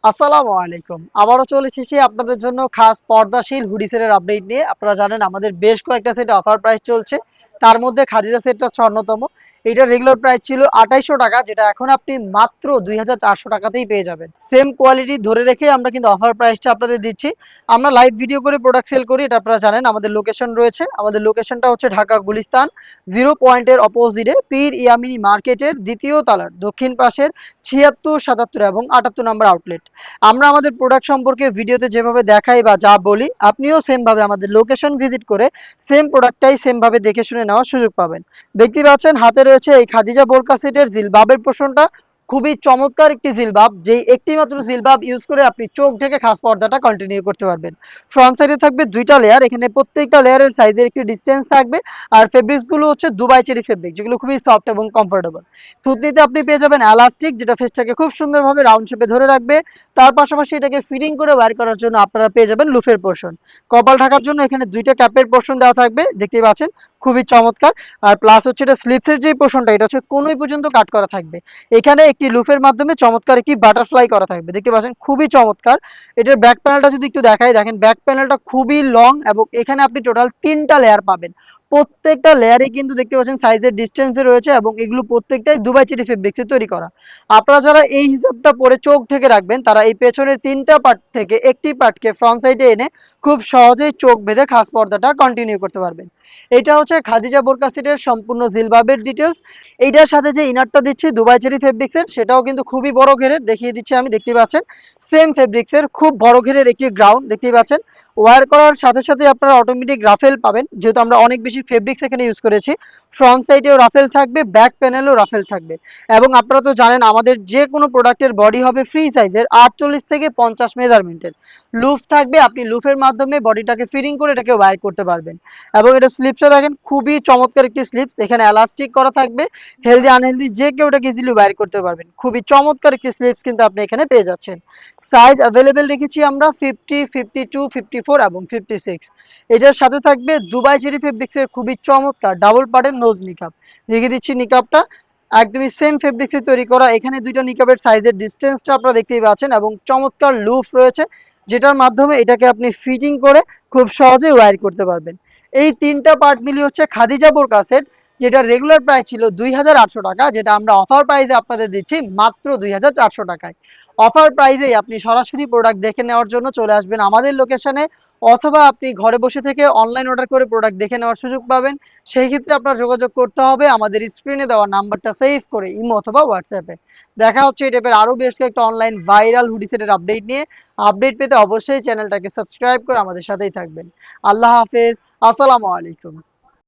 আসসালামু আলাইকুম। আবারও চলে এসেছি আপনাদের জন্য খাস পর্দাশীল হুডি সেটের আপডেট নিয়ে। আপনারা জানেন আমাদের বেশ কয়েকটা সেট অফার প্রাইস চলছে। তার মধ্যে খাদিজা সেটটা হচ্ছে অন্যতম। এটার রেগুলার প্রাইস ছিল ৳২৮০০, যেটা এখন আপনি মাত্র ৳২৪০০ টাকাতেই পেয়ে যাবেন। সেম কোয়ালিটি ধরে রেখে আমরা কিন্তু অফার প্রাইসটা আপনাদের দিচ্ছি। আমরা লাইভ ভিডিও করে প্রোডাক্ট সেল করি, এটা আপনারা জানেন। আমাদের লোকেশন রয়েছে। আমাদের লোকেশনটা হচ্ছে ঢাকা গুলিস্তান 0 পয়েন্টের অপোজিটে পীর ইয়ামিনী মার্কেটের ২য় তলার দক্ষিণ পাশের ৭৬, ৭৭ এবং ৭৮ নম্বর আউটলেট। আমরা আমাদের প্রোডাক্ট সম্পর্কে ভিডিওতে যেভাবে দেখাই বা যা বলি, আপনিও সেম ভাবে আমাদের লোকেশন ভিজিট করে সেম প্রোডাক্টটাই সেম ভাবে দেখে শুনে নেওয়ার সুযোগ পাবেন। দেখতে পাচ্ছেন হাতে রয়েছে এই খাদিজা বোরকা সেটের জিলবাবের পোষণটা। খুবই চমৎকার একটি জিলবাব, যেই একটি মাত্র জিলবাব ইউজ করে আপনি চোখ ঢেকে খাস পর্দাটা কন্টিনিউ করতে পারবেন। ফ্রন্ট সাইডে থাকবে দুইটা লেয়ার, এখানে প্রত্যেকটা লেয়ারের সাইজের একটি ডিসটেন্স থাকবে। আর ফেব্রিক্স গুলো হচ্ছে দুবাই চেরি ফেব্রিক, যেগুলো খুবই সফট এবং কমফোর্টেবল। থুতনিতে আপনি পেয়ে যাবেন এলাস্টিক, যেটা ফেসটাকে খুব সুন্দরভাবে রাউন্ড শেপে ধরে রাখবে। তার পাশাপাশি এটাকে ফিটিং করে ওয়্যার করার জন্য আপনারা পেয়ে যাবেন লুফের পোর্শন। কপাল ঢাকার জন্য এখানে দুইটা ক্যাপের পোর্শন দেওয়া থাকবে, দেখতেই পাচ্ছেন খুবই চমৎকার। আর প্লাস হচ্ছে এটা স্লিপসের যে পোর্শনটা, এটা হচ্ছে কোনই পর্যন্ত কাট করা থাকবে। এখানে একটি লুফের মাধ্যমে চমৎকার একটি বাটারফ্লাই করা থাকবে, দেখতে পাচ্ছেন খুবই চমৎকার। এটার ব্যাক প্যানেলটা যদি একটু দেখাই, দেখেন ব্যাক প্যানেলটা খুবই লং এবং এখানে আপনি টোটাল 3টা লেয়ার পাবেন। প্রত্যেকটা লেয়ারে কিন্তু দেখতে পাচ্ছেন সাইজের ডিসটেন্সে রয়েছে এবং এগুলো প্রত্যেকটাই দুবাই চেরি ফেব্রিক্সে তৈরি করা। আপনারা যারা এই হিসাবটা পরে চোখ ঢেকে রাখবেন, তারা এই পেছনের 3টা পার্ট থেকে একটি পার্টকে ফ্রন্ট সাইডে এনে খুব সহজেই চোখ বেঁধে খাস পর্দাটা কন্টিনিউ করতে পারবেন। এটা হচ্ছে খাদিজা বোরকা সেটের সম্পূর্ণ জিলবাবের ডিটেলস। এইটার সাথে যে ইনারটা দিচ্ছি দুবাই চেরি ফেব্রিক্সের, সেটাও কিন্তু খুবই বড় ঘেরের, দেখিয়ে দিচ্ছি আমি, দেখতে পাচ্ছেন সেম ফেব্রিক্সের খুব বড় ঘেরের একটি গ্রাউন্ড, দেখতেই পাচ্ছেন। ওয়্যার করার সাথে সাথে আপনারা অটোমেটিক রাফেল পাবেন, যেহেতু আমরা অনেক বেশি ফেব্রিক্স এখানে ইউজ করেছি। ফ্রন্ট সাইডেও রাফেল থাকবে, ব্যাক প্যানেলেও রাফেল থাকবে। এবং আপনারা তো জানেন আমাদের যে কোনো প্রোডাক্টের বডি হবে ফ্রি সাইজের 48 থেকে 50 মেজারমেন্টের। লুফ থাকবে, আপনি লুফের মাধ্যমে বডিটাকে ফিটিং করে এটাকে ওয়্যার করতে পারবেন। এবং এটা স্লিপসটা দেখেন খুবই চমৎকার একটি স্লিপস, এখানে এলাস্টিক করা থাকবে। হেলদি আনহেলদি যে কেউ এটাকে ইজিলি ওয়্যার করতে পারবেন। খুবই চমৎকার একটি স্লিপস কিন্তু আপনি এখানে পেয়ে যাচ্ছেন। সাইজ অ্যাভেলেবেল রেখেছি আমরা 50, 52, 54 এবং 56। এটার সাথে থাকবে দুবাই চেরি ফেব্রিক্সের খুবই চমৎকার ডাবল পার্টের নোজ নিকাপ। রেখে দিচ্ছি নিকাপটা, একদমই সেম ফেব্রিক্সে তৈরি করা। এখানে দুইটা নিকাবের সাইজের ডিসটেন্সটা আপনারা দেখতেই পাচ্ছেন এবং চমৎকার লুফ রয়েছে, যেটার মাধ্যমে এটাকে আপনি ফিটিং করে খুব সহজে ওয়্যার করতে পারবেন। এই 3টা পার্ট মিলিয়ে হচ্ছে খাদিজা বোরকা সেট, যেটা রেগুলার প্রাইস ছিল ৳২৮০০, যেটা আমরা অফার প্রাইসে আপনাদের দিচ্ছি মাত্র ৳২৪০০ টাকায়। অফার প্রাইসেই আপনি সরাসরি প্রোডাক্ট দেখে নেওয়ার জন্য চলে আসবেন আমাদের লোকেশনে, অথবা আপনি ঘরে বসে থেকে অনলাইন অর্ডার করে প্রোডাক্ট দেখে নেওয়ার সুযোগ পাবেন। সেই ক্ষেত্রে আপনার যোগাযোগ করতে হবে আমাদের স্ক্রিনে দেওয়া নাম্বারটা সেভ করে ইমো অথবা হোয়াটসঅ্যাপে। দেখা হচ্ছে এই টাইপের আরও বেশ কয়েকটা অনলাইন ভাইরাল হুডি সেটের আপডেট নিয়ে। আপডেট পেতে অবশ্যই চ্যানেলটাকে সাবস্ক্রাইব করে আমাদের সাথেই থাকবেন। আল্লাহ হাফেজ, আসসালামু আলাইকুম।